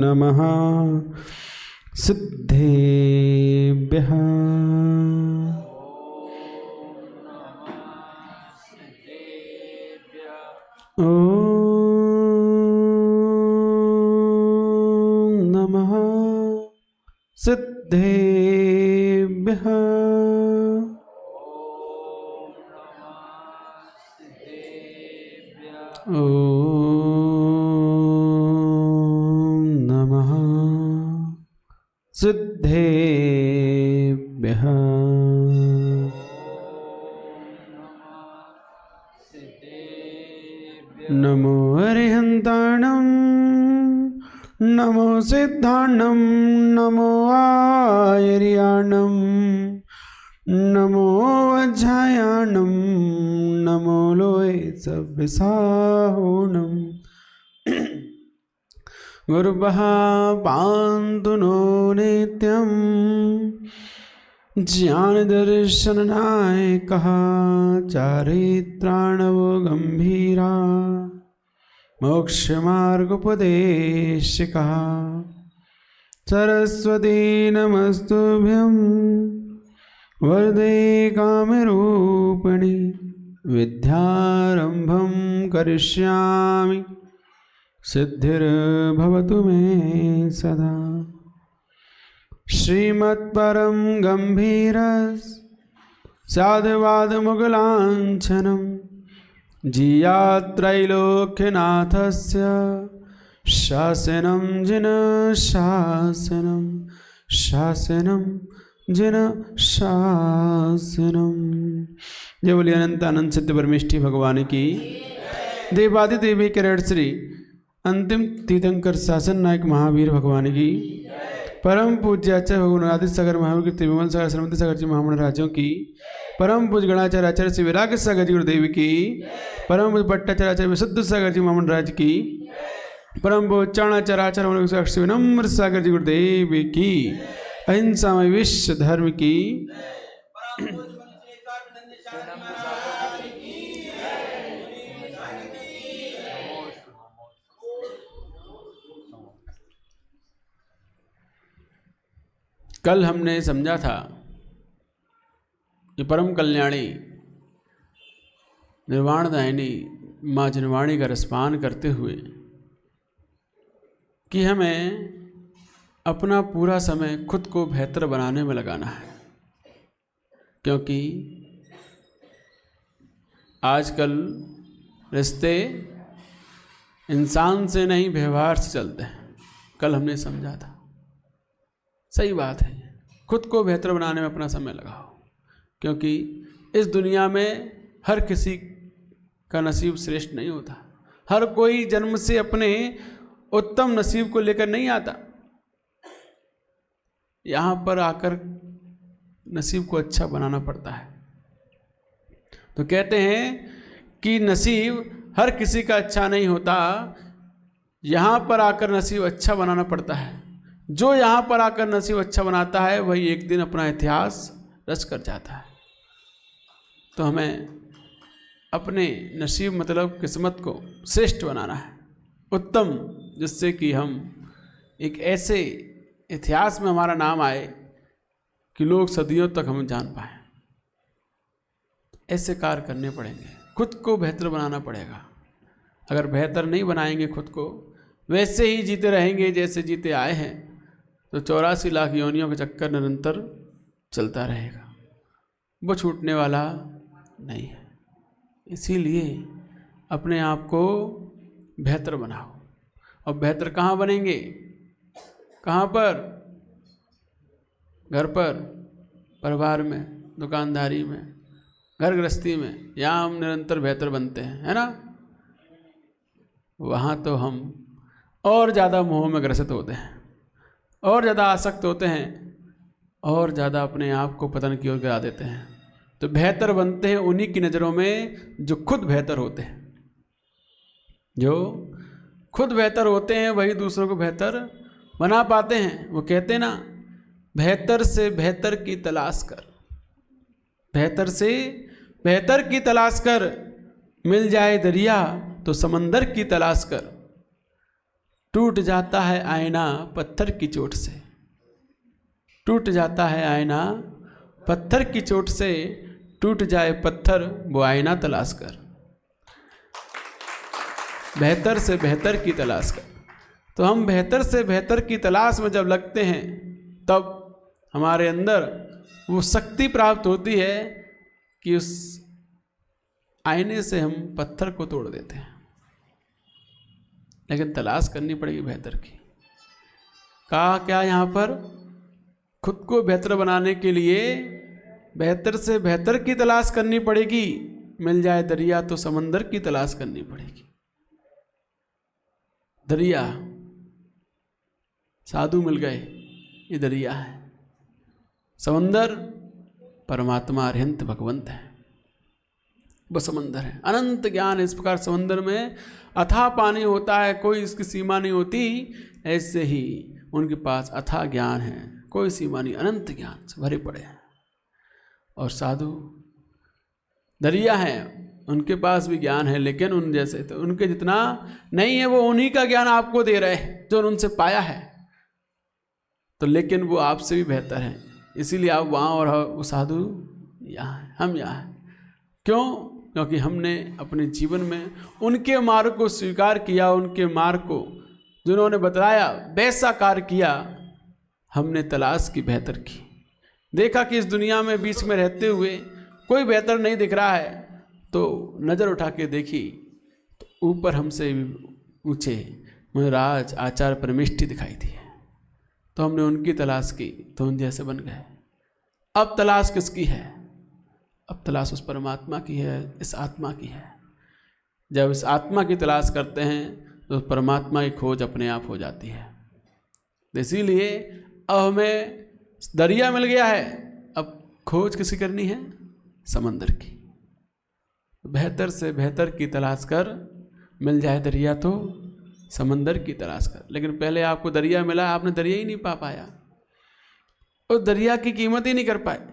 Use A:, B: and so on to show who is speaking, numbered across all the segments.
A: नमः सिद्धेभ्यः। ॐ नमः सिद्धेभ्यः। ॐ नमः सिद्धेभ्यः। नमो अरिहन्ताणं नमो सिद्धाणं नमो आयर्याणं नमो वज्रायाणं नमो लोये सव्यसाहोणं। गुरुभः पान्तु नो नित्यं ज्ञानदर्शननायकः चारित्राणवो गम्भीरा मोक्षमार्गोपदेशकः। सरस्वती नमस्तुभ्यं वरदे कामरूपिणि विद्यारम्भं करिष्यामि सिद्धिर्भवतु मे सदा। श्रीमत्परं गम्भीरं साधुवादमुगलाञ्छनं जियात्रैलोक्यनाथस्य शासनं जिन शासनं शासनं जिन शासनं। जय बोलिए अनंत आनंद सिद्ध परमेष्ठी भगवान की। देवादि देवी किरण श्री अंतिम तीर्थंकर शासन नायक महावीर भगवान की। परम पूज्य आचार्य भगवान आदि सागर महावीर की विमल सागर श्रीमती सागर जी महामंडल राज्यों की। परम पूज्य गणाचार्य आचार्य श्री विराग सागर जी गुरुदेव की। परम पूज्य भट्टाचार्य आचार्य विशुद्ध सागर जी महामंडल राज्य की। परम पूज्य चाणाचार्य आचार्य श्री विनम्र सागर जी गुरुदेव की। अहिंसा में विश्व धर्म की। कल हमने समझा था कि परम कल्याणी निर्वाणदायिनी माँ जनवाणी का रसपान करते हुए कि हमें अपना पूरा समय खुद को बेहतर बनाने में लगाना है, क्योंकि आजकल रिश्ते इंसान से नहीं व्यवहार से चलते हैं। कल हमने समझा था, सही बात है। खुद को बेहतर बनाने में अपना समय लगाओ, क्योंकि इस दुनिया में हर किसी का नसीब श्रेष्ठ नहीं होता। हर कोई जन्म से अपने उत्तम नसीब को लेकर नहीं आता। यहाँ पर आकर नसीब को अच्छा बनाना पड़ता है। तो कहते हैं कि नसीब हर किसी का अच्छा नहीं होता, यहाँ पर आकर नसीब अच्छा बनाना पड़ता है। जो यहाँ पर आकर नसीब अच्छा बनाता है वही एक दिन अपना इतिहास रच कर जाता है। तो हमें अपने नसीब मतलब किस्मत को श्रेष्ठ बनाना है, उत्तम, जिससे कि हम एक ऐसे इतिहास में हमारा नाम आए कि लोग सदियों तक हमें जान पाए। ऐसे कार्य करने पड़ेंगे, खुद को बेहतर बनाना पड़ेगा। अगर बेहतर नहीं बनाएंगे खुद को, वैसे ही जीते रहेंगे जैसे जीते आए हैं, तो 84 लाख योनियों का चक्कर निरंतर चलता रहेगा, वो छूटने वाला नहीं है। इसीलिए अपने आप को बेहतर बनाओ। और बेहतर कहाँ बनेंगे? कहाँ पर? घर पर, परिवार में, दुकानदारी में, घर गृहस्थी में। यहाँ हम निरंतर बेहतर बनते हैं, है ना? वहाँ तो हम और ज़्यादा मोह में ग्रसित होते हैं, और ज़्यादा आसक्त होते हैं, और ज़्यादा अपने आप को पतन की ओर गिरा देते हैं। तो बेहतर बनते हैं उन्हीं की नज़रों में जो खुद बेहतर होते हैं। जो खुद बेहतर होते हैं वही दूसरों को बेहतर बना पाते हैं। वो कहते हैं ना, बेहतर से बेहतर की तलाश कर, बेहतर से बेहतर की तलाश कर, मिल जाए दरिया तो समंदर की तलाश कर। टूट जाता है आईना पत्थर की चोट से, टूट जाता है आईना पत्थर की चोट से, टूट जाए पत्थर वो आईना तलाश कर, बेहतर से बेहतर की तलाश कर। तो हम बेहतर से बेहतर की तलाश में जब लगते हैं तब हमारे अंदर वो शक्ति प्राप्त होती है कि उस आईने से हम पत्थर को तोड़ देते हैं। लेकिन तलाश करनी पड़ेगी बेहतर की। कहा क्या यहाँ पर, खुद को बेहतर बनाने के लिए बेहतर से बेहतर की तलाश करनी पड़ेगी। मिल जाए दरिया तो समंदर की तलाश करनी पड़ेगी। दरिया, साधु मिल गए, ये दरिया है। समंदर, परमात्मा अरिहंत भगवंत है, वो समंदर है। अनंत ज्ञान इस प्रकार समंदर में अथाह पानी होता है, कोई इसकी सीमा नहीं होती। ऐसे ही उनके पास अथाह ज्ञान है, कोई सीमा नहीं, अनंत ज्ञान से भरे पड़े हैं। और साधु दरिया है, उनके पास भी ज्ञान है, लेकिन उन जैसे तो उनके जितना नहीं है। वो उन्हीं का ज्ञान आपको दे रहे हैं जो उनसे पाया है। तो लेकिन वो आपसे भी बेहतर है, इसीलिए आप वहाँ और वो साधु यहाँ हैं, हम यहाँ हैं। क्यों? क्योंकि हमने अपने जीवन में उनके मार्ग को स्वीकार किया, उनके मार्ग को जिन्होंने बताया वैसा कार्य किया। हमने तलाश की, बेहतर की। देखा कि इस दुनिया में बीच में रहते हुए कोई बेहतर नहीं दिख रहा है, तो नज़र उठा के देखी तो ऊपर हमसे ऊंचे मुनिराज आचार्य परमेष्ठी दिखाई दिए। तो हमने उनकी तलाश की, तो उन जैसे बन गए। अब तलाश किसकी है? अब तलाश उस परमात्मा की है, इस आत्मा की है। जब इस आत्मा की तलाश करते हैं तो परमात्मा की खोज अपने आप हो जाती है। इसीलिए अब हमें दरिया मिल गया है, अब खोज किसी करनी है? समंदर की। बेहतर से बेहतर की तलाश कर, मिल जाए दरिया तो समंदर की तलाश कर। लेकिन पहले आपको दरिया मिला, आपने दरिया ही नहीं पा पाया, उस दरिया की कीमत ही नहीं कर पाए,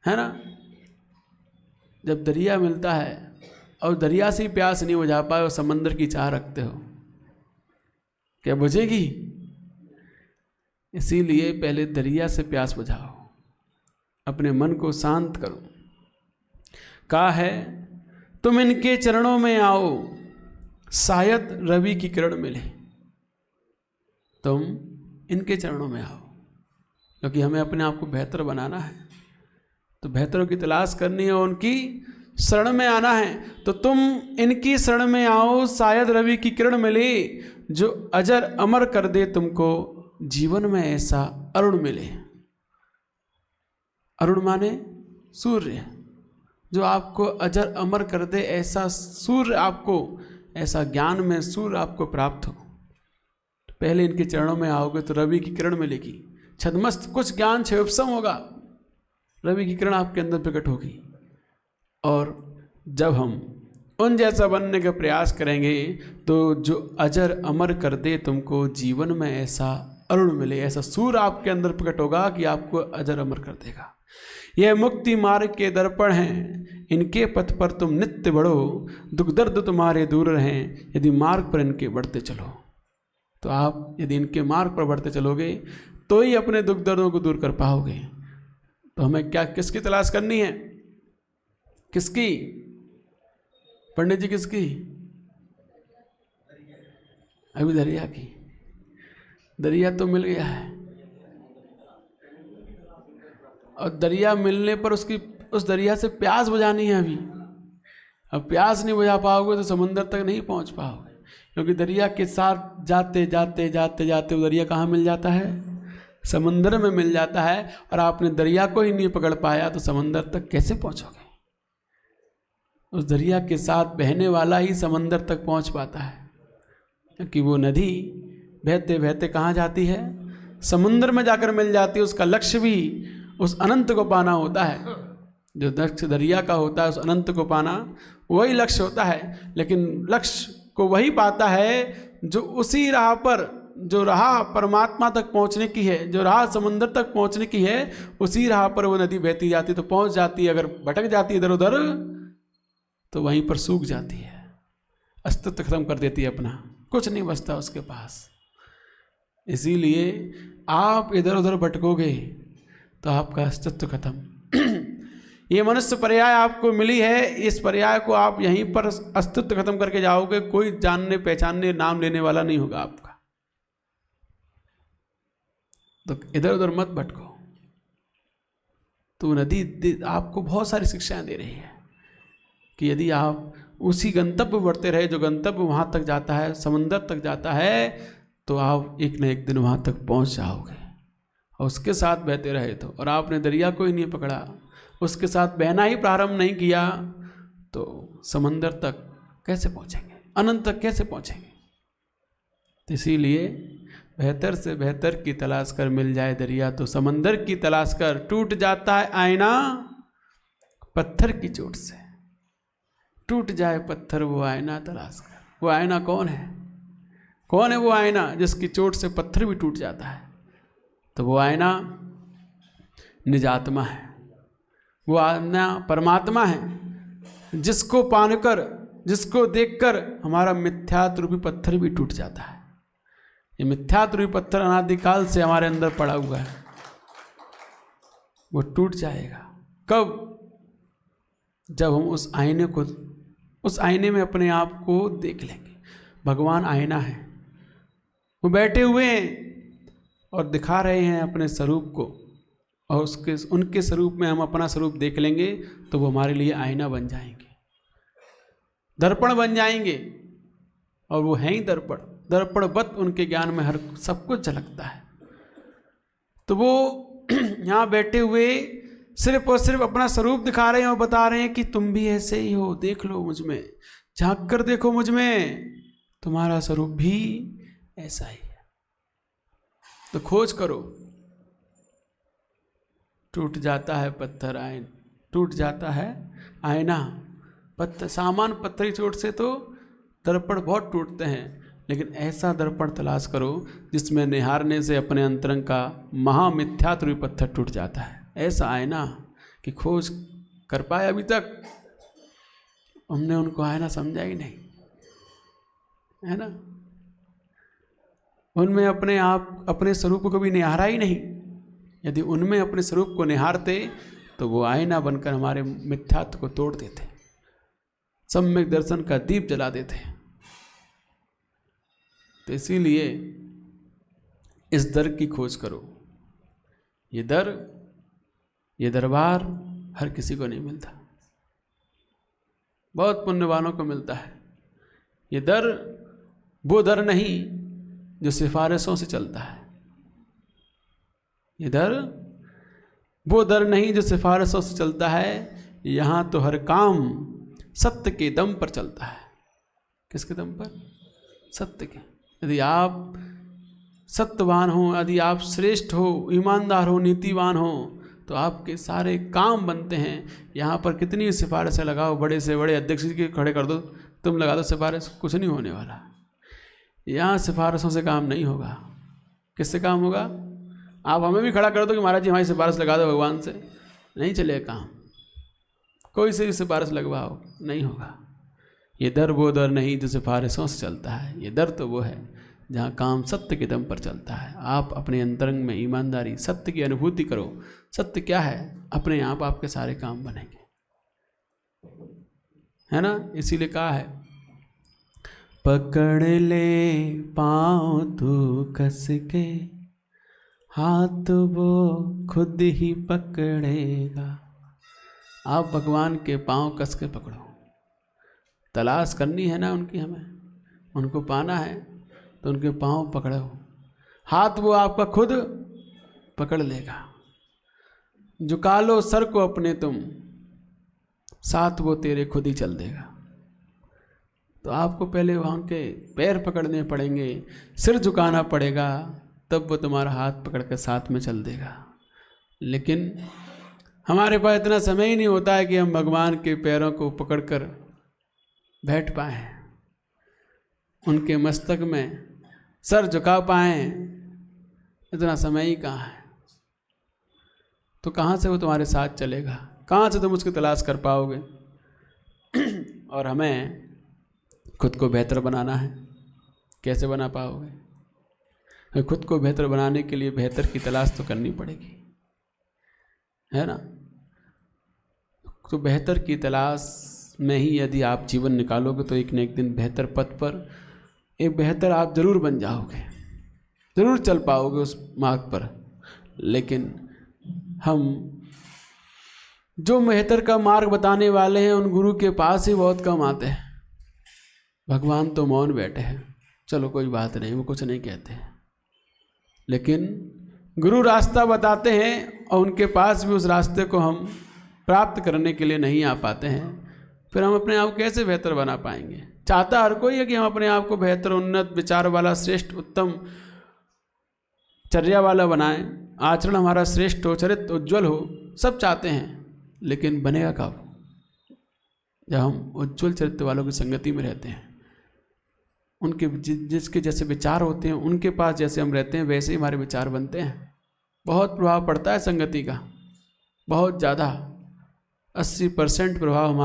A: है ना। जब दरिया मिलता है और दरिया से ही प्यास नहीं बुझा पाए और समंदर की चाह रखते हो, क्या बुझेगी? इसीलिए पहले दरिया से प्यास बुझाओ, अपने मन को शांत करो। कहा है तुम इनके चरणों में आओ, शायद रवि की किरण मिले। तुम इनके चरणों में आओ, क्योंकि हमें अपने आप को बेहतर बनाना है, तो बेहतरों की तलाश करनी है, उनकी शरण में आना है। तो तुम इनकी शरण में आओ, शायद रवि की किरण मिले, जो अजर अमर कर दे तुमको, जीवन में ऐसा अरुण मिले। अरुण माने सूर्य, जो आपको अजर अमर कर दे, ऐसा सूर्य आपको, ऐसा ज्ञान में सूर्य आपको प्राप्त हो। पहले इनके चरणों में आओगे तो रवि की किरण मिलेगी, छद्मस्त कुछ ज्ञान क्षयोपम होगा, रवि की किरण आपके अंदर प्रकट होगी। और जब हम उन जैसा बनने का प्रयास करेंगे तो जो अजर अमर कर दे तुमको, जीवन में ऐसा अरुण मिले, ऐसा सूर्य आपके अंदर प्रकट होगा कि आपको अजर अमर कर देगा। यह मुक्ति मार्ग के दर्पण हैं, इनके पथ पर तुम नित्य बढ़ो, दुख दर्द तुम्हारे दूर रहें, यदि मार्ग पर इनके बढ़ते चलो। तो आप यदि इनके मार्ग पर बढ़ते चलोगे तो ही अपने दुख दर्दों को दूर कर पाओगे। तो हमें क्या, किसकी तलाश करनी है? किसकी? पंडित जी किसकी? अभी दरिया की। दरिया तो मिल गया है, और दरिया मिलने पर उस दरिया से प्यास बुझानी है अभी। अब प्यास नहीं बुझा पाओगे तो समंदर तक नहीं पहुंच पाओगे, क्योंकि दरिया के साथ जाते जाते जाते जाते वो दरिया कहाँ मिल जाता है? समंदर में मिल जाता है। और आपने दरिया को ही नहीं पकड़ पाया तो समंदर तक कैसे पहुंचोगे? उस दरिया के साथ बहने वाला ही समंदर तक पहुंच पाता है, क्योंकि वो नदी बहते बहते कहाँ जाती है? समुद्र में जाकर मिल जाती है। उसका लक्ष्य भी उस अनंत को पाना होता है। जो लक्ष्य दरिया का होता है उस अनंत को पाना, वही लक्ष्य होता है। लेकिन लक्ष्य को वही पाता है जो उसी राह पर, जो राह परमात्मा तक पहुंचने की है, जो राह समुद्र तक पहुंचने की है, उसी राह पर वो नदी बहती जाती तो पहुंच जाती है। अगर भटक जाती इधर उधर तो वहीं पर सूख जाती है। अस्तित्व खत्म कर देती है अपना, कुछ नहीं बचता उसके पास। इसीलिए आप इधर उधर भटकोगे तो आपका अस्तित्व खत्म। ये मनुष्य पर्याय आपको मिली है, इस पर्याय को आप यहीं पर अस्तित्व खत्म करके जाओगे, कोई जानने पहचानने नाम लेने वाला नहीं होगा आपका। तो इधर उधर मत भटको। तो नदी आपको बहुत सारी शिक्षाएं दे रही है कि यदि आप उसी गंतव्य पर बढ़ते रहे, जो गंतव्य वहां तक जाता है, समुंदर तक जाता है, तो आप एक न एक दिन वहां तक पहुंच जाओगे। और उसके साथ बहते रहे तो, और आपने दरिया को ही नहीं पकड़ा, उसके साथ बहना ही प्रारंभ नहीं किया, तो समंदर तक कैसे पहुंचेंगे, अनंत तक कैसे पहुंचेंगे। तो इसीलिए बेहतर से बेहतर की तलाश कर, मिल जाए दरिया तो समंदर की तलाश कर। टूट जाता है आईना पत्थर की चोट से, टूट जाए पत्थर वो आईना तलाश कर। वो आईना कौन है? कौन है वो आईना जिसकी चोट से पत्थर भी टूट जाता है? तो वो आईना निजात्मा है, वो आईना परमात्मा है, जिसको पाकर, जिसको देखकर हमारा मिथ्यात्व रूपी पत्थर भी टूट जाता है। ये मिथ्यात्व रूपी पत्थर अनादिकाल से हमारे अंदर पड़ा हुआ है, वो टूट जाएगा। कब? जब हम उस आईने को, उस आईने में अपने आप को देख लेंगे। भगवान आईना है, वो बैठे हुए हैं और दिखा रहे हैं अपने स्वरूप को, और उसके उनके स्वरूप में हम अपना स्वरूप देख लेंगे तो वो हमारे लिए आईना बन जाएंगे, दर्पण बन जाएंगे। और वो हैं ही दर्पण, दर्पणवत उनके ज्ञान में हर सब कुछ झलकता है। तो वो यहाँ बैठे हुए सिर्फ और सिर्फ अपना स्वरूप दिखा रहे हैं और बता रहे हैं कि तुम भी ऐसे ही हो, देख लो मुझ में, झांक कर देखो मुझ में, तुम्हारा स्वरूप भी ऐसा ही है। तो खोज करो। टूट जाता है पत्थर आईना, टूट जाता है आईना पत्थर। सामान्य पत्थरी चोट से तो दर्पण बहुत टूटते हैं, लेकिन ऐसा दर्पण तलाश करो जिसमें निहारने से अपने अंतरंग का महामिथ्यात्व रूपी पत्थर टूट जाता है। ऐसा आईना की खोज कर पाए अभी तक? हमने उनको आईना समझा ही नहीं, है ना। उनमें अपने आप, अपने स्वरूप को कभी निहारा ही नहीं। यदि उनमें अपने स्वरूप को निहारते तो वो आईना बनकर हमारे मिथ्यात्व को तोड़ देते, सम्यक दर्शन का दीप जला देते। तो इसीलिए इस दर की खोज करो। ये दर, ये दरबार हर किसी को नहीं मिलता, बहुत पुण्यवानों को मिलता है। ये दर वो दर नहीं जो सिफारिशों से चलता है, ये दर वो दर नहीं जो सिफारिशों से चलता है। यहाँ तो हर काम सत्य के दम पर चलता है। किसके दम पर? सत्य के। यदि आप सत्यवान हो, यदि आप श्रेष्ठ हो, ईमानदार हो, नीतिवान हो, तो आपके सारे काम बनते हैं। यहाँ पर कितनी सिफारिशें लगाओ, बड़े से बड़े अध्यक्ष जी के खड़े कर दो, तुम लगा दो सिफारिश, कुछ नहीं होने वाला। यहाँ सिफारिशों से काम नहीं होगा। किससे काम होगा? आप हमें भी खड़ा कर दो कि महाराज जी हमारी सिफारिश लगा दो भगवान से, नहीं चलेगा काम। कोई से भी सिफारिश लगवाओ, नहीं होगा। ये दर वो दर नहीं जो सिफारिशों से चलता है। ये दर तो वो है जहाँ काम सत्य के दम पर चलता है। आप अपने अंतरंग में ईमानदारी, सत्य की अनुभूति करो। सत्य क्या है? अपने आप आपके सारे काम बनेंगे, है ना। इसीलिए कहा है, पकड़ ले पाँव तू कस के, हाथ वो खुद ही पकड़ेगा। आप भगवान के पाँव कस के पकड़ो। तलाश करनी है ना उनकी, हमें उनको पाना है तो उनके पाँव पकड़ो। हाथ वो आपका खुद पकड़ लेगा। झुका लो सर को अपने तुम, साथ वो तेरे खुद ही चल देगा। तो आपको पहले वहाँ के पैर पकड़ने पड़ेंगे, सिर झुकाना पड़ेगा, तब वो तुम्हारा हाथ पकड़ कर साथ में चल देगा। लेकिन हमारे पास इतना समय ही नहीं होता है कि हम भगवान के पैरों को पकड़कर बैठ पाएँ, उनके मस्तक में सर झुका पाएँ। इतना समय ही कहाँ है। तो कहाँ से वो तुम्हारे साथ चलेगा? कहाँ से तुम उसकी तलाश कर पाओगे? और हमें खुद को बेहतर बनाना है, कैसे बना पाओगे? तो खुद को बेहतर बनाने के लिए बेहतर की तलाश तो करनी पड़ेगी, है ना। तो बेहतर की तलाश में ही यदि आप जीवन निकालोगे तो एक न एक दिन बेहतर पथ पर, एक बेहतर आप जरूर बन जाओगे, जरूर चल पाओगे उस मार्ग पर। लेकिन हम जो बेहतर का मार्ग बताने वाले हैं उन गुरु के पास ही बहुत कम आते हैं। भगवान तो मौन बैठे हैं, चलो कोई बात नहीं, वो कुछ नहीं कहते हैं, लेकिन गुरु रास्ता बताते हैं और उनके पास भी उस रास्ते को हम प्राप्त करने के लिए नहीं आ पाते हैं। फिर हम अपने आप को कैसे बेहतर बना पाएंगे? चाहता हर कोई है कि हम अपने आप को बेहतर, उन्नत विचार वाला, श्रेष्ठ, उत्तम चर्या वाला बनाएं, आचरण हमारा श्रेष्ठ हो, चरित्र उज्ज्वल हो, सब चाहते हैं। लेकिन बनेगा कब? जब हम उज्ज्वल चरित्र वालों की संगति में रहते हैं, उनके जिसके जैसे विचार होते हैं, उनके पास जैसे हम रहते हैं वैसे ही हमारे विचार बनते हैं। बहुत प्रभाव पड़ता है संगति का, बहुत ज़्यादा। 80% प्रभाव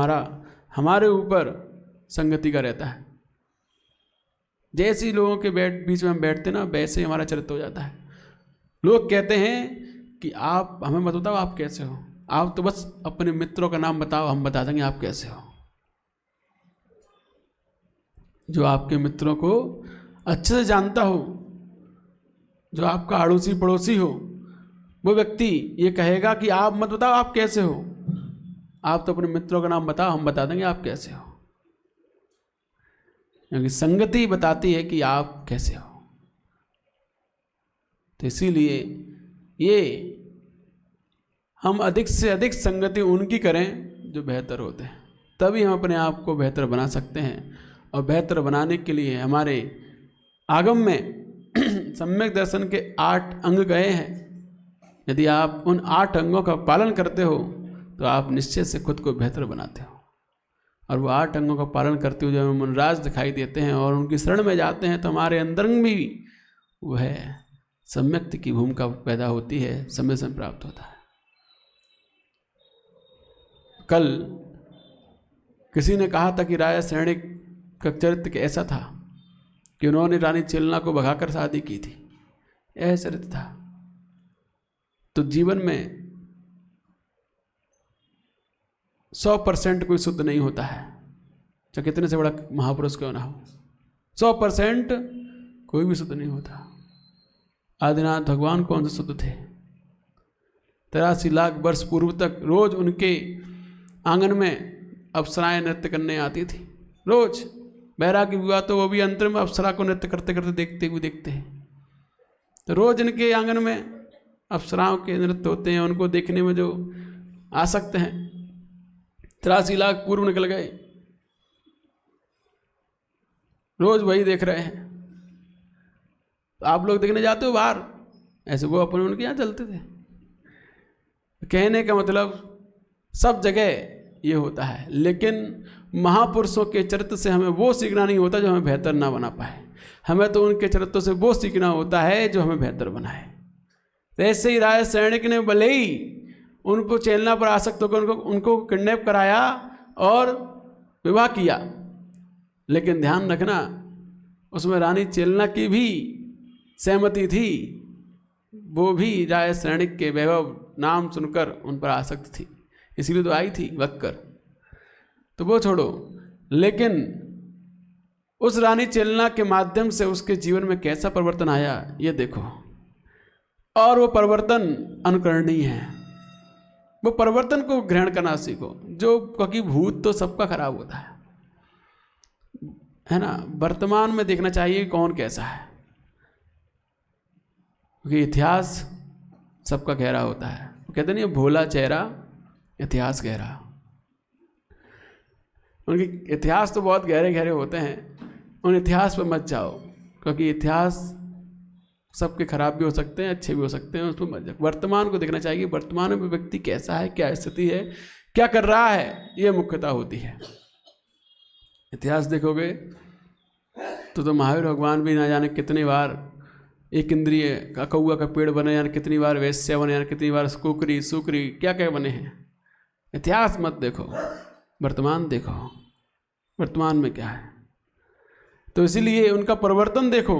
A: हमारे ऊपर संगति का रहता है। जैसे ही लोगों के बीच में हम बैठते ना, वैसे ही हमारा चरित्र हो जाता है। लोग कहते हैं कि आप हमें मत बताओ आप कैसे हो, आप तो बस अपने मित्रों का नाम बताओ, हम बता देंगे आप कैसे हो। जो आपके मित्रों को अच्छे से जानता हो, जो आपका अड़ोसी पड़ोसी हो, वो व्यक्ति ये कहेगा कि आप मत बताओ आप कैसे हो, आप तो अपने मित्रों का नाम बताओ, हम बता देंगे आप कैसे हो। क्योंकि संगति बताती है कि आप कैसे हो। तो इसीलिए ये हम अधिक से अधिक संगति उनकी करें जो बेहतर होते हैं, तभी हम अपने आप को बेहतर बना सकते हैं। और बेहतर बनाने के लिए हमारे आगम में सम्यक दर्शन के 8 अंग गए हैं। यदि आप उन 8 अंगों का पालन करते हो तो आप निश्चय से खुद को बेहतर बनाते हो। और वो 8 अंगों का पालन करते हुए जब हमें मनराज दिखाई देते हैं और उनकी शरण में जाते हैं तो हमारे अंतरंग भी वह सम्यक्ति की भूमिका पैदा होती है, समय समय प्राप्त होता है। कल किसी ने कहा था कि राजा सैनिक का चरित्र ऐसा था कि उन्होंने रानी चेलना को भगाकर शादी की थी, ऐसा चरित्र था। तो जीवन में 100% कोई शुद्ध नहीं होता है, चाहे कितने से बड़ा महापुरुष क्यों ना हो। 100% कोई भी शुद्ध नहीं होता। आदिनाथ भगवान कौन से शुद्ध थे? 83 लाख वर्ष पूर्व तक रोज उनके आंगन में अप्सराएं नृत्य करने आती थी। रोज बैरागी हुआ तो वो भी अंतर में अप्सरा को नृत्य करते करते देखते हैं। तो रोज इनके आंगन में अप्सराओं के नृत्य होते हैं, उनको देखने में जो आसक्त हैं। 83 लाख पूर्व निकल गए, रोज वही देख रहे हैं। तो आप लोग देखने जाते हो बाहर, ऐसे वो अपने उनके यहाँ चलते थे। कहने का मतलब सब जगह ये होता है, लेकिन महापुरुषों के चरित्र से हमें वो सीखना नहीं होता जो हमें बेहतर ना बना पाए। हमें तो उनके चरित्रों से वो सीखना होता है जो हमें बेहतर बनाए। तो ऐसे ही राजा सैनिक ने भले ही उनको चेलना पर आसक्त होकर उनको किडनैप कराया और विवाह किया, लेकिन ध्यान रखना उसमें रानी चेलना की भी सहमति थी। वो भी राजा सैनिक के वैभव नाम सुनकर उन पर आसक्त थी, इसीलिए तो आई थी वक्कर। तो वो छोड़ो, लेकिन उस रानी चेलना के माध्यम से उसके जीवन में कैसा परिवर्तन आया ये देखो। और वो परिवर्तन अनुकरणीय है। वो परिवर्तन को ग्रहण करना सीखो, जो क्योंकि भूत तो सबका खराब होता है ना। वर्तमान में देखना चाहिए कौन कैसा है, क्योंकि इतिहास सबका गहरा होता है। कहते नहीं भोला चेहरा इतिहास गहरा। उनके इतिहास तो बहुत गहरे गहरे होते हैं, उन इतिहास पर मत जाओ, क्योंकि इतिहास सबके खराब भी हो सकते हैं, अच्छे भी हो सकते हैं, उसमें मत जाओ। वर्तमान को देखना चाहिए, वर्तमान में व्यक्ति कैसा है, क्या स्थिति है, क्या कर रहा है, ये मुख्यता होती है। इतिहास देखोगे तो महावीर भगवान भी ना जाने कितनी बार एक इंद्रिय का कौआ का पेड़ बने, यानी कितनी बार वैश्य बने, यानी कितनी बार कुकरी सुकरी क्या क्या बने हैं। इतिहास मत देखो, वर्तमान देखो, वर्तमान में क्या है। तो इसीलिए उनका परिवर्तन देखो,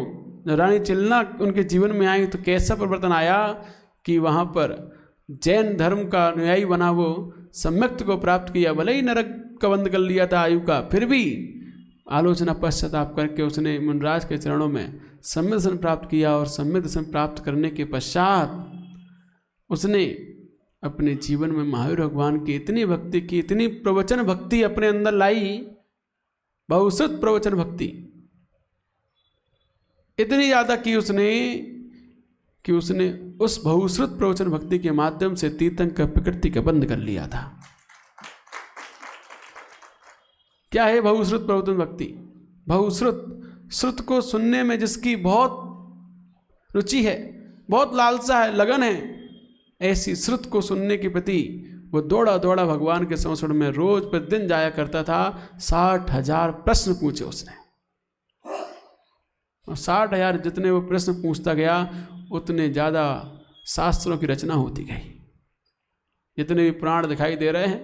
A: जब रानी चिलना उनके जीवन में आई तो कैसा परिवर्तन आया कि वहाँ पर जैन धर्म का अनुयायी बना वो सम्यक्त को प्राप्त किया। भले ही नरक का बंद कर लिया था आयु का, फिर भी आलोचना पश्चाताप करके उसने मुनराज के चरणों में सम्यक दर्शन प्राप्त किया, और सम्यक दर्शन प्राप्त करने के पश्चात उसने अपने जीवन में महावीर भगवान की इतनी भक्ति की, इतनी प्रवचन भक्ति अपने अंदर लाई, बहुश्रुत प्रवचन भक्ति इतनी ज़्यादा की उसने कि उसने उस बहुश्रुत प्रवचन भक्ति के माध्यम से तीर्थंकर प्रकृति का बंद कर लिया था। क्या है बहुश्रुत प्रवचन भक्ति? बहुश्रुत, श्रुत को सुनने में जिसकी बहुत रुचि है, बहुत लालसा है, लगन है, ऐसी श्रुत को सुनने के प्रति वो दौड़ा दौड़ा भगवान के संसरण में रोज प्रतिदिन जाया करता था। 60,000 प्रश्न पूछे उसने, और 60,000 जितने वो प्रश्न पूछता गया उतने ज़्यादा शास्त्रों की रचना होती गई। जितने भी प्राण दिखाई दे रहे हैं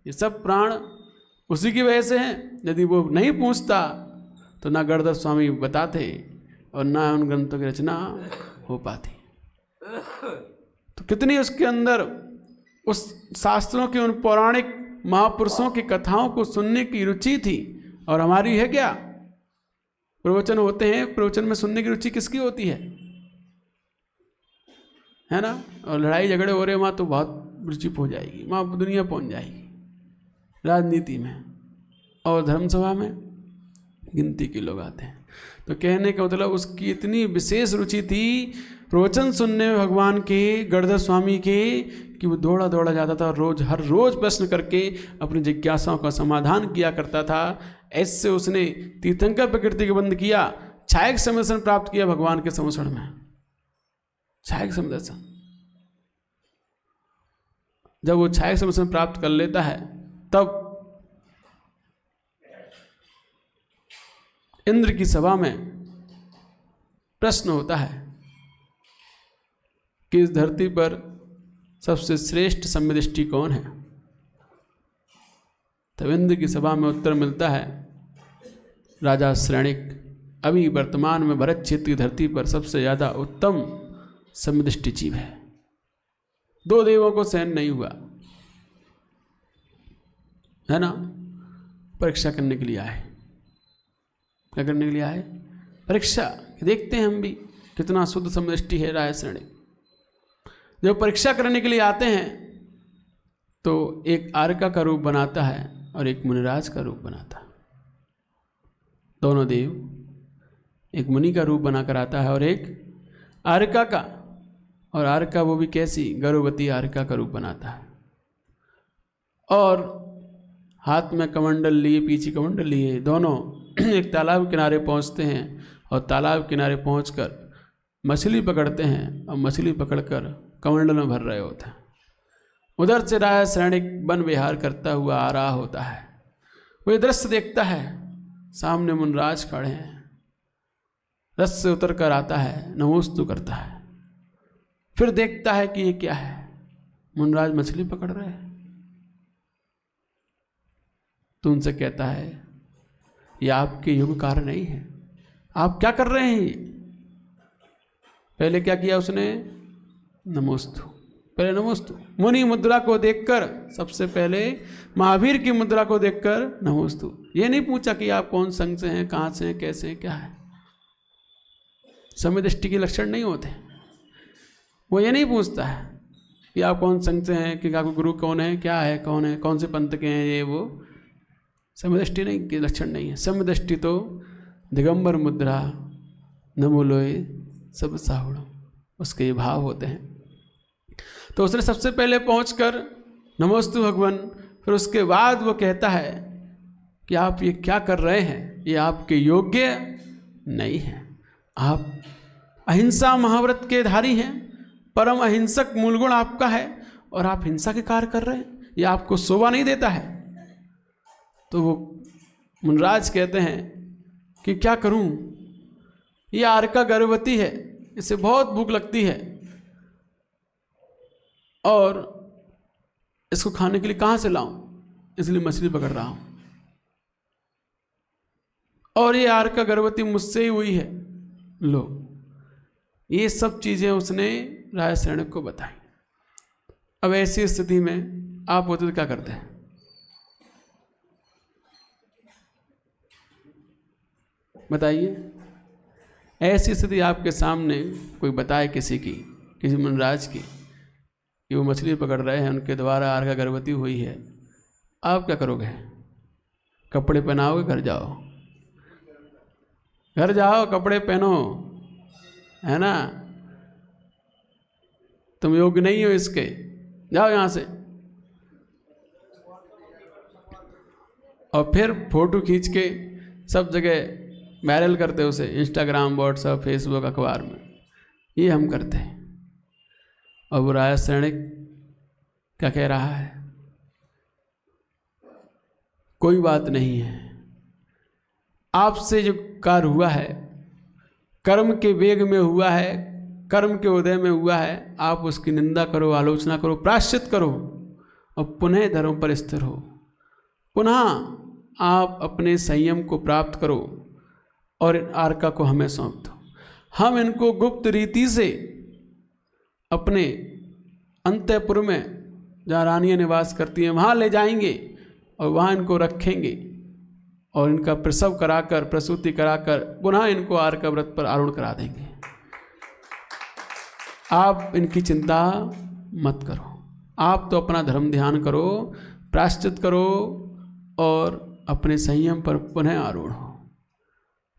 A: ये सब प्राण उसी की वजह से हैं। यदि वो नहीं पूछता तो ना गणधर स्वामी बताते और ना उन ग्रंथों की रचना हो पाती। तो कितनी उसके अंदर उस शास्त्रों के, उन पौराणिक महापुरुषों की कथाओं को सुनने की रुचि थी। और हमारी है क्या? प्रवचन होते हैं, प्रवचन में सुनने की रुचि किसकी होती है ना? और लड़ाई झगड़े हो रहे वहाँ तो बहुत रुचि हो जाएगी, वहाँ दुनिया पहुँच जाएगी। राजनीति में और धर्मसभा में गिनती के लोग आते हैं। तो कहने का मतलब उसकी इतनी विशेष रुचि थी प्रवचन सुनने में भगवान के, गणधर स्वामी के, कि वो दौड़ा दौड़ा जाता था, रोज हर रोज प्रश्न करके अपनी जिज्ञासाओं का समाधान किया करता था। ऐसे उसने तीर्थंकर प्रकृति के बंद किया, छायक समदर्शन प्राप्त किया भगवान के संवत्सर में। छायक समदर्शन, जब वो छायक समदर्शन प्राप्त कर लेता है तब इंद्र की सभा में प्रश्न होता है कि इस धरती पर सबसे श्रेष्ठ सम्यदृष्टि कौन है? तब इंद्र की सभा में उत्तर मिलता है राजा श्रेणिक, अभी वर्तमान में भरत क्षेत्र की धरती पर सबसे ज़्यादा उत्तम सम्यदृष्टि जीव है। 2 देवों को सहन नहीं हुआ, है ना? परीक्षा करने के लिए आए। क्या करने के लिए आए? परीक्षा। देखते हैं हम भी कितना शुद्ध सम्यदृष्टि है राजा श्रेणिक। जब परीक्षा करने के लिए आते हैं तो एक आर्का का रूप बनाता है और एक मुनिराज का रूप बनाता है। दोनों देव, एक मुनि का रूप बनाकर आता है और एक आर्का का। और आर्का वो भी कैसी? गर्भवती आर्का का रूप बनाता है, और हाथ में कमंडल लिए, पीछे कमंडल लिए, दोनों एक तालाब किनारे पहुंचते हैं। और तालाब किनारे पहुंचकर मछली पकड़ते हैं, और मछली पकड़कर कमंडल में भर रहे होते हैं। उधर से राजा श्रेणिक वन विहार करता हुआ आ रहा होता है। वो ये दृश्य देखता है, सामने मुनराज खड़े हैं। रथ से उतर कर आता है, नमोस्तु करता है। फिर देखता है कि ये क्या है, मुनराज मछली पकड़ रहे हैं। तो उनसे कहता है ये आपके युग कार्य नहीं है, आप क्या कर रहे हैं? पहले क्या किया उसने? नमोस्तु। पहले नमोस्तु, मुनि मुद्रा को देखकर, सबसे पहले महावीर की मुद्रा को देखकर नमोस्तु। ये नहीं पूछा कि आप कौन संघ से हैं, कहाँ से हैं, कैसे हैं, क्या है। समयदृष्टि के लक्षण नहीं होते। वो ये नहीं पूछता है कि आप कौन संघ से हैं, कि आपको गुरु कौन है, क्या है, कौन है, कौन से पंथ के हैं, ये वो समयदृष्टि नहीं के लक्षण नहीं है। समयदृष्टि तो दिगंबर मुद्रा, नमोलोय सब साहुड़, उसके ये भाव होते हैं। तो उसने सबसे पहले पहुंचकर नमोस्तु भगवान, फिर उसके बाद वो कहता है कि आप ये क्या कर रहे हैं, ये आपके योग्य नहीं है। आप अहिंसा महाव्रत के धारी हैं, परम अहिंसक मूल गुण आपका है, और आप हिंसा के कार्य कर रहे हैं, ये आपको शोभा नहीं देता है। तो वो मुनराज कहते हैं कि क्या करूं, ये आर्का गर्भवती है, इसे बहुत भूख लगती है, और इसको खाने के लिए कहाँ से लाऊं, इसलिए मछली पकड़ रहा हूं। और ये आर का गर्भवती मुझसे ही हुई है। लो, ये सब चीज़ें उसने राजा सैनिक को बताई। अब ऐसी स्थिति में आप होते तो क्या करते हैं? बताइए। ऐसी स्थिति आपके सामने कोई बताए किसी की, किसी मनराज की, कि वो मछली पकड़ रहे हैं, उनके द्वारा आर का गर्भवती हुई है, आप क्या करोगे? कपड़े पहनाओगे? घर जाओ, घर जाओ, कपड़े पहनो, है ना? तुम योग्य नहीं हो इसके, जाओ यहाँ से। और फिर फोटो खींच के सब जगह वायरल करते उसे, इंस्टाग्राम, व्हाट्सएप, फेसबुक, अखबार में। ये हम करते हैं। और वो राजा सैनिक क्या कह रहा है? कोई बात नहीं है, आपसे जो कार्य हुआ है कर्म के वेग में हुआ है, कर्म के उदय में हुआ है, आप उसकी निंदा करो, आलोचना करो, प्रायश्चित करो और पुनः धर्म पर स्थिर हो। पुनः आप अपने संयम को प्राप्त करो और इन आर्का को हमें सौंप दो। हम इनको गुप्त रीति से अपने अंतःपुर में, जहाँ रानियाँ निवास करती हैं, वहाँ ले जाएंगे और वहाँ इनको रखेंगे और इनका प्रसव कराकर, प्रसूति कराकर पुनः इनको आर्का व्रत पर आरूढ़ करा देंगे। आप इनकी चिंता मत करो, आप तो अपना धर्म ध्यान करो, प्रायश्चित करो और अपने संयम पर पुनः आरूढ़ हो।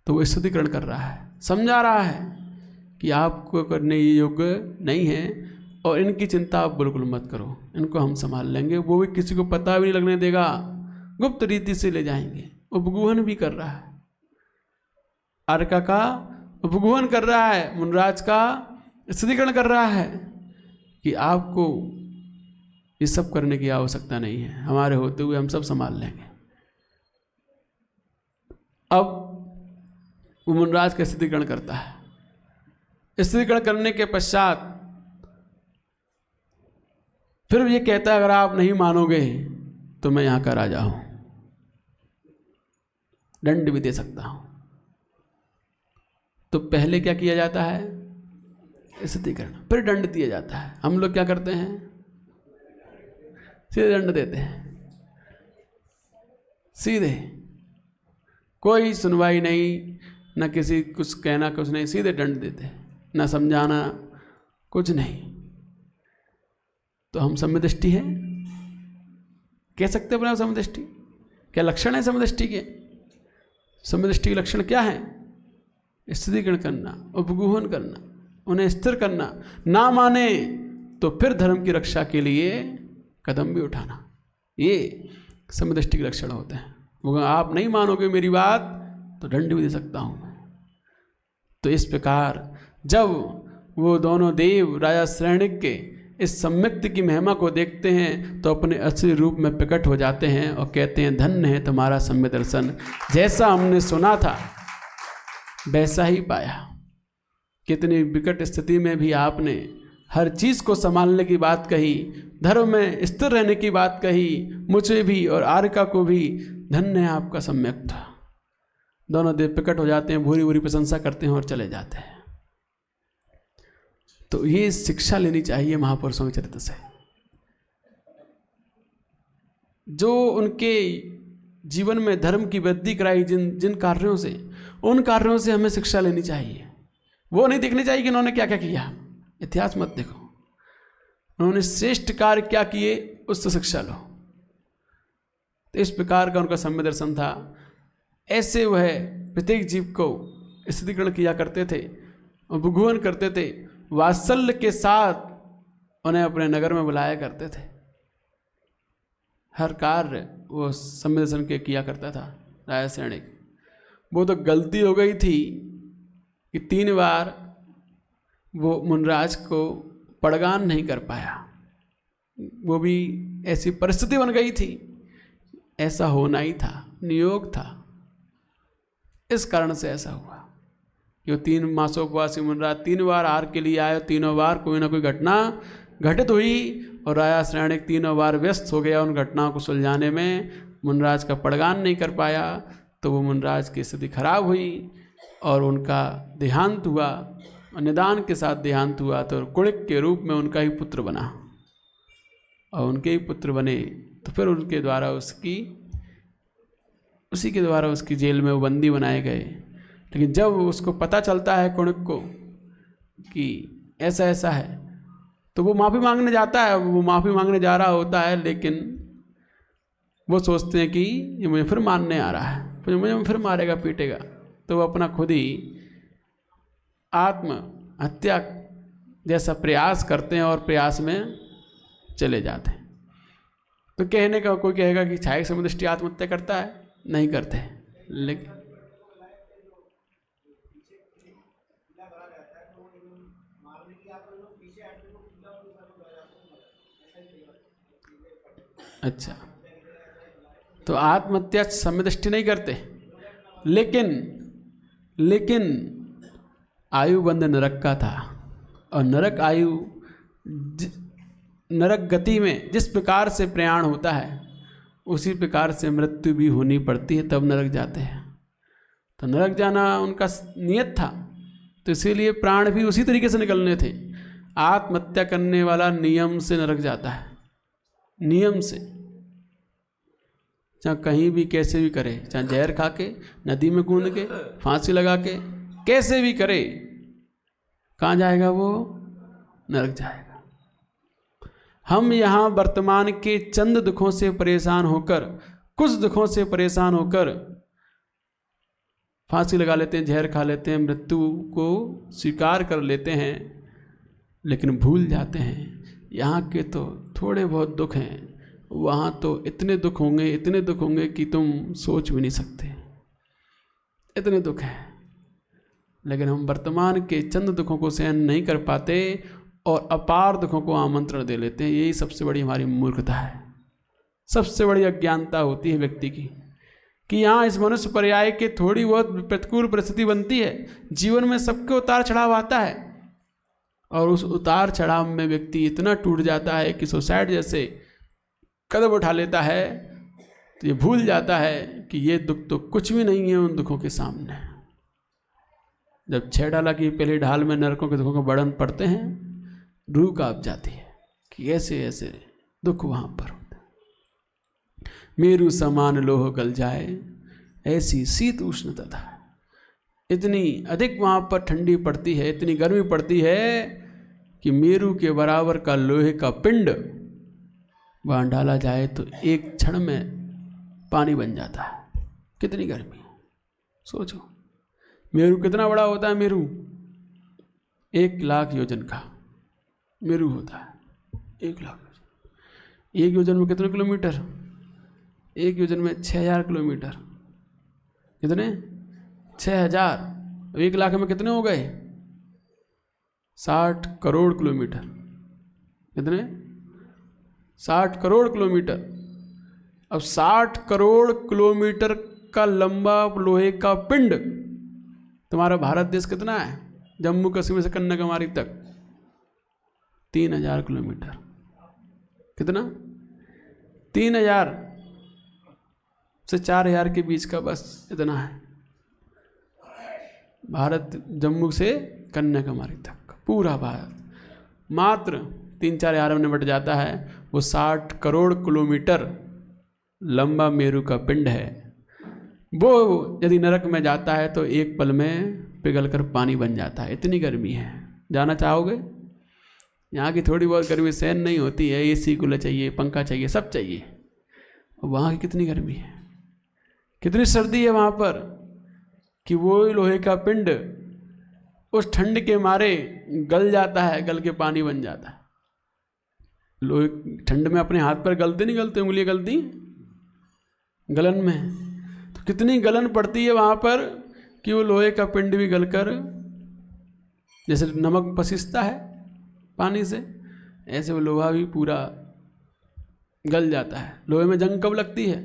A: तो वो स्तुतिकरण कर रहा है, समझा रहा है कि आपको करने ये योग्य नहीं है और इनकी चिंता आप बिल्कुल मत करो, इनको हम संभाल लेंगे। वो भी किसी को पता भी नहीं लगने देगा, गुप्त रीति से ले जाएंगे। उपगुहन भी कर रहा है, आर्का का उपगुहन कर रहा है, मुनराज का स्तुतिकरण कर रहा है कि आपको ये सब करने की आवश्यकता नहीं है, हमारे होते हुए हम सब संभाल लेंगे। अब वो मुनराज का स्तुतिकरण करता है। स्तुतिकरण करने के पश्चात फिर ये कहता है, अगर आप नहीं मानोगे तो मैं यहाँ का राजा हूँ, दंड भी दे सकता हूँ। तो पहले क्या किया जाता है? स्तुतिकरण, फिर दंड दिया जाता है। हम लोग क्या करते हैं? सीधे दंड देते हैं, सीधे, कोई सुनवाई नहीं, न किसी कुछ कहना, कुछ नहीं, सीधे दंड देते हैं, न समझाना, कुछ नहीं। तो हम समदृष्टि हैं, कह सकते अपने समदृष्टि? क्या लक्षण है समदृष्टि के? समदृष्टि के लक्षण क्या है? स्तुतिकरण करना, उपगुहन करना, उन्हें स्थिर करना, ना माने तो फिर धर्म की रक्षा के लिए कदम भी उठाना। ये समदृष्टि के लक्षण होते हैं। वो आप नहीं मानोगे मेरी बात तो दंड भी दे सकता हूँ मैं। तो इस प्रकार जब वो दोनों देव राजा सैनिक के इस सम्यक्त की महिमा को देखते हैं तो अपने असली रूप में प्रकट हो जाते हैं और कहते हैं, धन्य है तुम्हारा सम्य दर्शन, जैसा हमने सुना था वैसा ही पाया। कितनी विकट स्थिति में भी आपने हर चीज़ को संभालने की बात कही, धर्म में स्थिर रहने की बात कही, मुझे भी और आर्का को भी धन्य है आपका सम्यक था। दोनों देव प्रकट हो जाते हैं, भूरी भूरी प्रशंसा करते हैं और चले जाते हैं। तो ये शिक्षा लेनी चाहिए महापुरुषों के चरित्र से। जो उनके जीवन में धर्म की वृद्धि कराई जिन कार्यों से, उन कार्यों से हमें शिक्षा लेनी चाहिए। वो नहीं देखनी चाहिए कि उन्होंने क्या क्या किया, इतिहास मत देखो, उन्होंने श्रेष्ठ कार्य क्या किए उससे शिक्षा लो। तो इस प्रकार का उनका सम्य दर्शन था। ऐसे वह प्रत्येक जीव को स्तुतिकरण किया करते थे, उपगुहन करते थे, वात्सल्य के साथ उन्हें अपने नगर में बुलाया करते थे। हर कार्य वो सम्य दर्शन के किया करता था राजा सैनिक। वो तो गलती हो गई थी कि 3 बार वो मुनराज को पड़गान नहीं कर पाया। वो भी ऐसी परिस्थिति बन गई थी, ऐसा होना ही था, नियोग था। इस कारण से ऐसा हुआ कि वो 3 मासोपवासी मुनराज 3 बार हार के लिए आए। 3 बार कोई ना कोई घटना घटित हुई और राजा सैनिक 3 बार व्यस्त हो गया उन घटनाओं को सुलझाने में। मुनराज का पड़गान नहीं कर पाया। तो वो मुनराज की स्थिति खराब हुई और उनका देहांत हुआ, निदान के साथ देहांत हुआ। तो कुणिक के रूप में उनका ही पुत्र बना, और उनके ही पुत्र बने तो फिर उनके द्वारा उसी के द्वारा उसकी जेल में वो बंदी बनाए गए। लेकिन जब उसको पता चलता है कुणिक को कि ऐसा ऐसा है, तो वो माफ़ी मांगने जाता है। वो माफ़ी मांगने जा रहा होता है, लेकिन वो सोचते हैं कि ये मुझे फिर मारने आ रहा है, मुझे फिर मारेगा पीटेगा। तो वो अपना खुद ही आत्महत्या जैसा प्रयास करते हैं और प्रयास में चले जाते हैं। तो कहने का कोई कहेगा कि छाया समुदृष्टि आत्महत्या करता है, नहीं करते। लेकिन अच्छा, तो आत्महत्या समदृष्टि नहीं करते, लेकिन आयु बंध नरक का था, और नरक आयु नरक गति में जिस प्रकार से प्रयाण होता है उसी प्रकार से मृत्यु भी होनी पड़ती है, तब नरक जाते हैं। तो नरक जाना उनका नियत था, तो इसीलिए प्राण भी उसी तरीके से निकलने थे। आत्महत्या करने वाला नियम से नरक जाता है, नियम से, चाहे कहीं भी कैसे भी करे, चाहे जहर खा के, नदी में कूद के, फांसी लगा के, कैसे भी करे, कहाँ जाएगा वो? नरक जाएगा। हम यहाँ वर्तमान के चंद दुखों से परेशान होकर, कुछ दुखों से परेशान होकर फांसी लगा लेते हैं, जहर खा लेते हैं, मृत्यु को स्वीकार कर लेते हैं, लेकिन भूल जाते हैं यहाँ के तो थोड़े बहुत दुख हैं, वहाँ तो इतने दुख होंगे कि तुम सोच भी नहीं सकते, इतने दुख हैं। लेकिन हम वर्तमान के चंद दुखों को सहन नहीं कर पाते और अपार दुखों को आमंत्रण दे लेते हैं। यही सबसे बड़ी हमारी मूर्खता है, सबसे बड़ी अज्ञानता होती है व्यक्ति की, कि यहाँ इस मनुष्य पर्याय के थोड़ी बहुत प्रतिकूल परिस्थिति बनती है, जीवन में सबके उतार चढ़ाव आता है, और उस उतार चढ़ाव में व्यक्ति इतना टूट जाता है कि सुसाइड जैसे कदम उठा लेता है, तो ये भूल जाता है कि ये दुख तो कुछ भी नहीं है उन दुखों के सामने। जब 6 डाला की पहली ढाल में नरकों के दुखों का वर्णन पढ़ते हैं, रूह कांप जाती है कि ऐसे ऐसे दुख वहाँ पर होते हैं। मेरु समान लोह गल जाए, ऐसी शीत उष्ण तथा, इतनी अधिक वहाँ पर ठंडी पड़ती है, इतनी गर्मी पड़ती है कि मेरु के बराबर का लोहे का पिंड वहाँ डाला जाए तो एक क्षण में पानी बन जाता है। कितनी गर्मी है, सोचो। मेरु कितना बड़ा होता है? मेरु 1 लाख योजन का मेरु होता है, 1 लाख योजन। 1 योजन में कितने किलोमीटर? 1 योजन में 6000 किलोमीटर। कितने? 6000। 1 लाख में कितने हो गए? 60 करोड़ किलोमीटर। कितने? 60 करोड़ किलोमीटर। अब 60 करोड़ किलोमीटर का लंबा लोहे का पिंड, तुम्हारा भारत देश कितना है? जम्मू कश्मीर से कन्याकुमारी तक 3000 किलोमीटर। कितना? 3000 से 4000 के बीच का बस इतना है भारत, जम्मू से कन्याकुमारी तक पूरा भारत मात्र 3-4 हजार में निपट जाता है। वो 60 करोड़ किलोमीटर लंबा मेरु का पिंड है। वो यदि नरक में जाता है तो एक पल में पिघलकर पानी बन जाता है। इतनी गर्मी है। जाना चाहोगे? यहाँ की थोड़ी बहुत गर्मी सहन नहीं होती है, एसी कूलर चाहिए, पंखा चाहिए, सब चाहिए। वहाँ की कितनी गर्मी है, कितनी सर्दी है वहाँ पर, कि वो लोहे का पिंड उस ठंड के मारे गल जाता है, गल के पानी बन जाता है। लोहे ठंड में अपने हाथ पर गलते नहीं, गलते उंगलियाँ गलती गलन में, तो कितनी गलन पड़ती है वहाँ पर कि वो लोहे का पिंड भी गलकर, जैसे नमक पसीजता है पानी से, ऐसे वो लोहा भी पूरा गल जाता है। लोहे में जंग कब लगती है?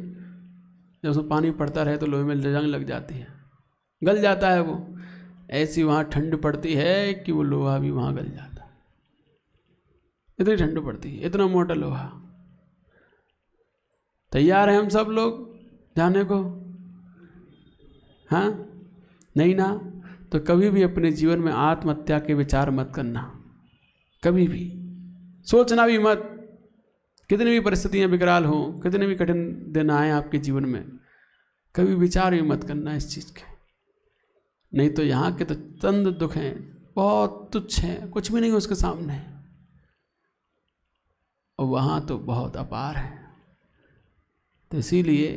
A: जब उसमें पानी पड़ता रहे तो लोहे में जंग लग जाती है, गल जाता है वो। ऐसी वहाँ ठंड पड़ती है कि वो लोहा भी वहाँ गल जाता है। इतनी ठंड पड़ती है, इतना मोटा लोहा। तैयार हैं हम सब लोग जाने को? हाँ नहीं ना, तो कभी भी अपने जीवन में आत्महत्या के विचार मत करना, कभी भी सोचना भी मत। कितनी भी परिस्थितियाँ विकराल हों, कितने भी कठिन दिन आए आपके जीवन में, कभी विचार भी मत करना इस चीज़ के। नहीं तो यहाँ के तो चंद दुख हैं, बहुत तुच्छ हैं, कुछ भी नहीं उसके सामने, और वहाँ तो बहुत अपार है। तो इसीलिए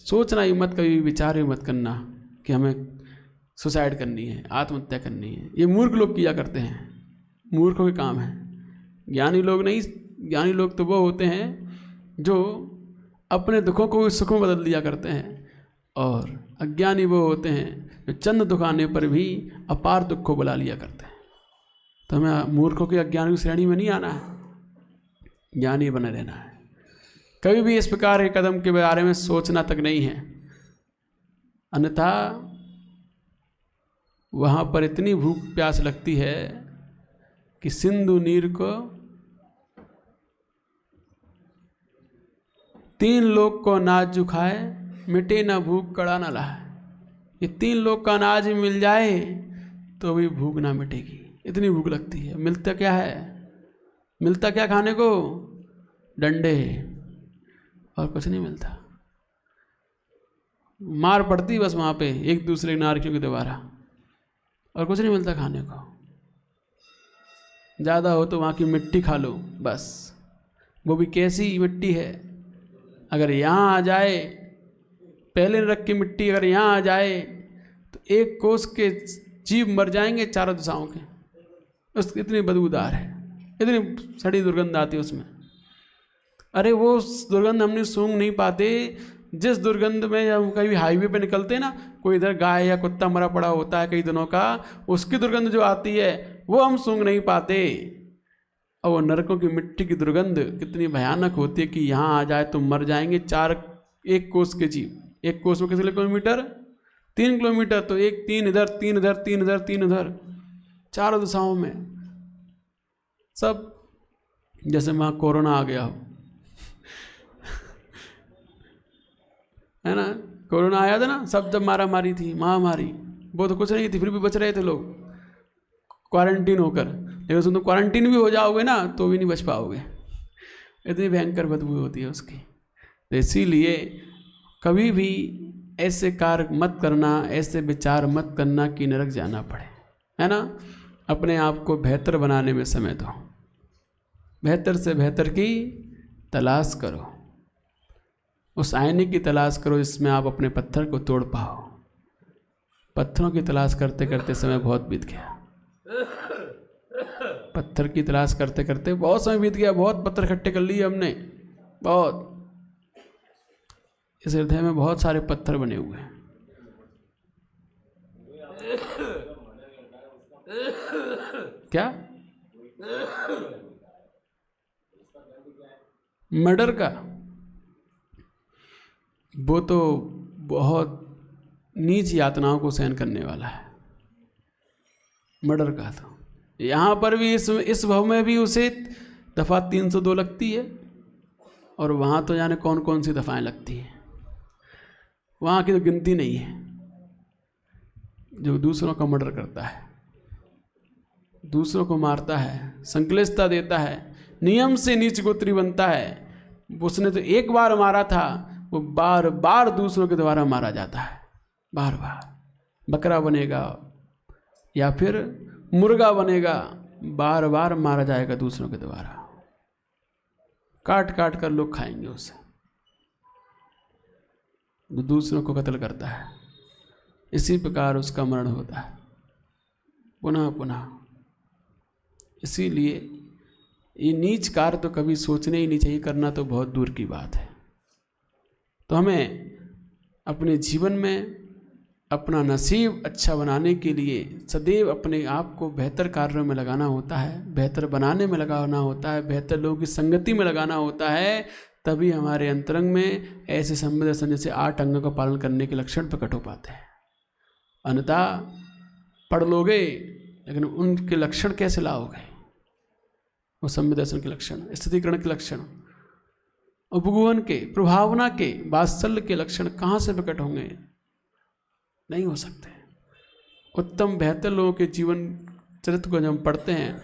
A: सोचना ही मत, कभी विचार भी मत करना कि हमें सुसाइड करनी है, आत्महत्या करनी है। ये मूर्ख लोग किया करते हैं, मूर्खों के काम है। ज्ञानी लोग नहीं, ज्ञानी लोग तो वो होते हैं जो अपने दुखों को सुख में बदल दिया करते हैं, और अज्ञानी वो होते हैं जो चंद दुख आने पर भी अपार दुख को बुला लिया करते हैं। तो हमें मूर्खों के अज्ञानी की श्रेणी में नहीं आना है, ज्ञानी बने रहना है। कभी भी इस प्रकार के कदम के बारे में सोचना तक नहीं है, अन्यथा वहाँ पर इतनी भूख प्यास लगती है कि सिंधु नीर को 3 लोग को अनाज जो खाए, मिटे ना भूख कड़ा ना लाए। ये 3 लोग का अनाज मिल जाए तो भी भूख ना मिटेगी, इतनी भूख लगती है। मिलता क्या है, मिलता क्या खाने को? डंडे, और कुछ नहीं मिलता। मार पड़ती बस वहाँ पे एक दूसरे नारकियों के द्वारा, और कुछ नहीं मिलता खाने को। ज़्यादा हो तो वहाँ की मिट्टी खा लो बस, वो भी कैसी मिट्टी है। अगर यहाँ आ जाए, पहले रख की मिट्टी अगर यहाँ आ जाए तो 1 कोस के जीव मर जाएंगे चारों दिशाओं के। उस इतनी बदबूदार है, इतनी सड़ी दुर्गंध आती है उसमें। अरे वो दुर्गंध हमने सूंघ नहीं पाते, जिस दुर्गंध में हम कहीं हाईवे पे निकलते हैं ना, कोई इधर गाय या कुत्ता मरा पड़ा होता है कई दिनों का, उसकी दुर्गंध जो आती है वो हम सूंघ नहीं पाते। और वो नरकों की मिट्टी की दुर्गंध कितनी भयानक होती है कि यहाँ आ जाए तो मर जाएंगे 1 कोस के जीव। 1 कोस में कितने किलोमीटर? 3 किलोमीटर। तो 3 इधर 3 इधर 3 इधर 3 इधर, चारों दिशाओं में सब। जैसे वहाँ कोरोना आ गया हो, है ना, कोरोना आया था ना, सब जब मारा मारी थी, महामारी, वो तो कुछ नहीं थी, फिर भी बच रहे थे लोग क्वारंटीन होकर। लेकिन तुम तो क्वारंटीन भी हो जाओगे ना तो भी नहीं बच पाओगे, इतनी भयंकर बदबू होती है उसकी। तो इसीलिए कभी भी ऐसे कार्य मत करना, ऐसे विचार मत करना कि नरक जाना पड़े, है ना। अपने आप को बेहतर बनाने में समय दो, बेहतर से बेहतर की तलाश करो, उस आईने की तलाश करो जिसमें आप अपने पत्थर को तोड़ पाओ। पत्थरों की तलाश करते करते समय बहुत बीत गया, पत्थर की तलाश करते करते बहुत समय बीत गया, बहुत पत्थर इकट्ठे कर लिए हमने, बहुत। इस हृदय में बहुत सारे पत्थर बने हुए हैं। क्या मर्डर का? वो तो बहुत नीच यातनाओं को सहन करने वाला है मर्डर का। तो यहाँ पर भी इस भव में भी उसे दफ़ा 302 लगती है, और वहाँ तो जाने कौन कौन सी दफ़ाएं लगती हैं, वहाँ की तो गिनती नहीं है। जो दूसरों का मर्डर करता है, दूसरों को मारता है, संकलेशता देता है, नियम से नीच गोत्री बनता है, उसने तो एक बार मारा था, वो बार बार दूसरों के द्वारा मारा जाता है, बार बार। बकरा बनेगा या फिर मुर्गा बनेगा, बार बार मारा जाएगा दूसरों के द्वारा, काट काट कर लोग खाएंगे उसे। वो दूसरों को कत्ल करता है, इसी प्रकार उसका मरण होता है पुनः पुनः। इसीलिए ये नीच कार्य तो कभी सोचने ही नहीं चाहिए, करना तो बहुत दूर की बात है। तो हमें अपने जीवन में अपना नसीब अच्छा बनाने के लिए सदैव अपने आप को बेहतर कार्यों में लगाना होता है, बेहतर बनाने में लगाना होता है, बेहतर लोगों की संगति में लगाना होता है। तभी हमारे अंतरंग में ऐसे संवेद दर्शन जैसे 8 अंगों का पालन करने के लक्षण प्रकट हो पाते हैं। अन्यथा पढ़ लोगे लेकिन उनके लक्षण कैसे लाओगे? वो संवेद दर्शन के लक्षण, स्थितिकरण के लक्षण, उपगुहन के, प्रभावना के, वात्सल्य के लक्षण कहाँ से प्रकट होंगे? नहीं हो सकते। उत्तम बेहतर लोगों के जीवन चरित्र को जब हम पढ़ते हैं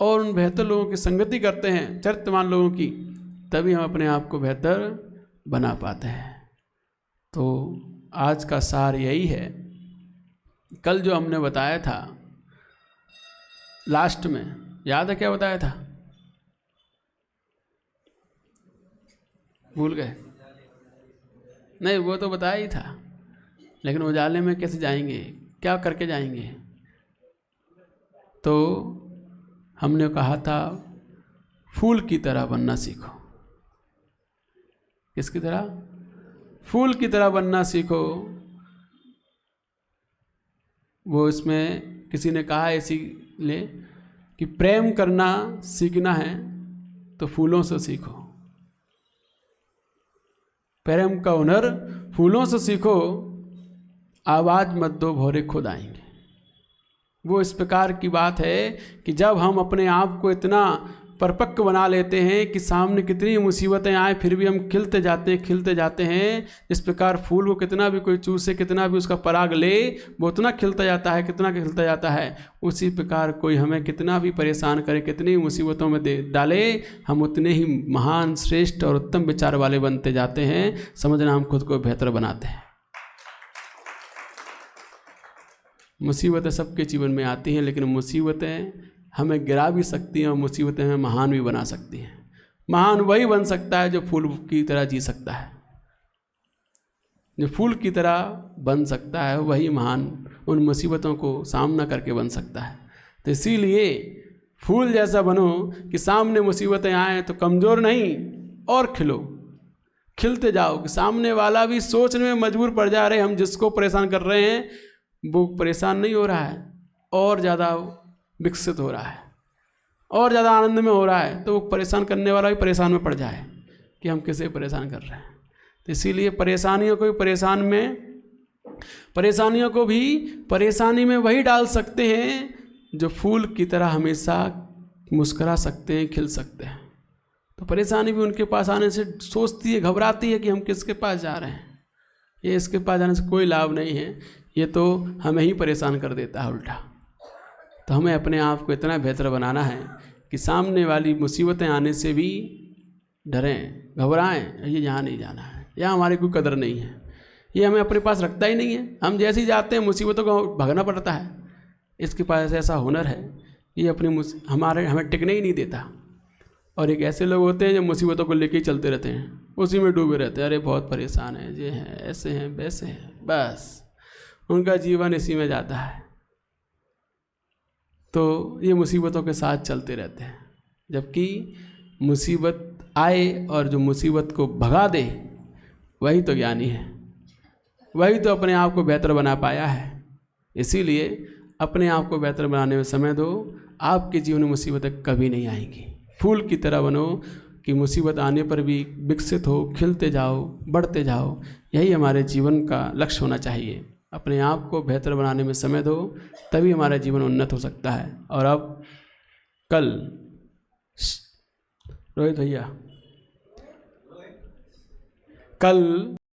A: और उन बेहतर लोगों की संगति करते हैं, चरित्रवान लोगों की, तभी हम अपने आप को बेहतर बना पाते हैं। तो आज का सार यही है। कल जो हमने बताया था लास्ट में, याद है क्या बताया था? भूल गए? नहीं, वो तो बताया ही था, लेकिन उजाले में कैसे जाएंगे, क्या करके जाएंगे? तो हमने कहा था फूल की तरह बनना सीखो। किसकी तरह? फूल की तरह बनना सीखो। वो इसमें किसी ने कहा इसीलिए कि प्रेम करना सीखना है तो फूलों से सीखो। प्रेम का हुनर फूलों से सीखो, आवाज मत दो भौरे खुद आएंगे। वो इस प्रकार की बात है कि जब हम अपने आप को इतना परिपक्व बना लेते हैं कि सामने कितनी मुसीबतें आए फिर भी हम खिलते जाते हैं। इस प्रकार फूल को कितना भी कोई चूसे, कितना भी उसका पराग ले, वो उतना खिलता जाता है, कितना खिलता जाता है। उसी प्रकार कोई हमें कितना भी परेशान करे, कितनी मुसीबतों में डाले, हम उतने ही महान, श्रेष्ठ और उत्तम विचार वाले बनते जाते हैं। समझना, हम खुद को बेहतर बनाते हैं। मुसीबतें सबके जीवन में आती हैं, लेकिन मुसीबतें हमें गिरा भी सकती हैं और मुसीबतें हमें महान भी बना सकती हैं। महान वही बन सकता है जो फूल की तरह जी सकता है। जो फूल की तरह बन सकता है वही महान उन मुसीबतों को सामना करके बन सकता है। तो इसीलिए फूल जैसा बनो कि सामने मुसीबतें आए तो कमज़ोर नहीं और खिलो, खिलते जाओ कि सामने वाला भी सोचने में मजबूर पड़ जा रहे, हम जिसको परेशान कर रहे हैं वो परेशान नहीं हो रहा है, और ज़्यादा विकसित हो रहा है, और ज़्यादा आनंद में हो रहा है, तो वो परेशान करने वाला भी परेशान में पड़ जाए कि हम किसे परेशान कर रहे हैं। तो इसीलिए परेशानियों को भी परेशानी में वही डाल सकते हैं जो फूल की तरह हमेशा मुस्कुरा सकते हैं, खिल सकते हैं। तो परेशानी भी उनके पास आने से सोचती है, घबराती है कि हम किसके पास जा रहे हैं, ये इसके पास जाने से कोई लाभ नहीं है, ये तो हमें ही परेशान कर देता है उल्टा। तो हमें अपने आप को इतना बेहतर बनाना है कि सामने वाली मुसीबतें आने से भी डरें, घबराएं, ये यहाँ नहीं जाना है, यहाँ हमारी कोई कदर नहीं है, ये हमें अपने पास रखता ही नहीं है। हम जैसे ही जाते हैं मुसीबतों को भगना पड़ता है। इसके पास ऐसा हुनर है, ये हमें टिकने ही नहीं देता। और एक ऐसे लोग होते हैं जो मुसीबतों को लेके ही चलते रहते हैं, उसी में डूबे रहते हैं। अरे बहुत परेशान है, ये हैं, ऐसे हैं, वैसे हैं, बस उनका जीवन इसी में जाता है। तो ये मुसीबतों के साथ चलते रहते हैं, जबकि मुसीबत आए और जो मुसीबत को भगा दे वही तो ज्ञानी है, वही तो अपने आप को बेहतर बना पाया है। इसीलिए अपने आप को बेहतर बनाने में समय दो, आपके जीवन में मुसीबतें कभी नहीं आएंगी। फूल की तरह बनो कि मुसीबत आने पर भी विकसित हो, खिलते जाओ, बढ़ते जाओ। यही हमारे जीवन का लक्ष्य होना चाहिए। अपने आप को बेहतर बनाने में समय दो, तभी हमारा जीवन उन्नत हो सकता है। और अब कल रोहित भैया, कल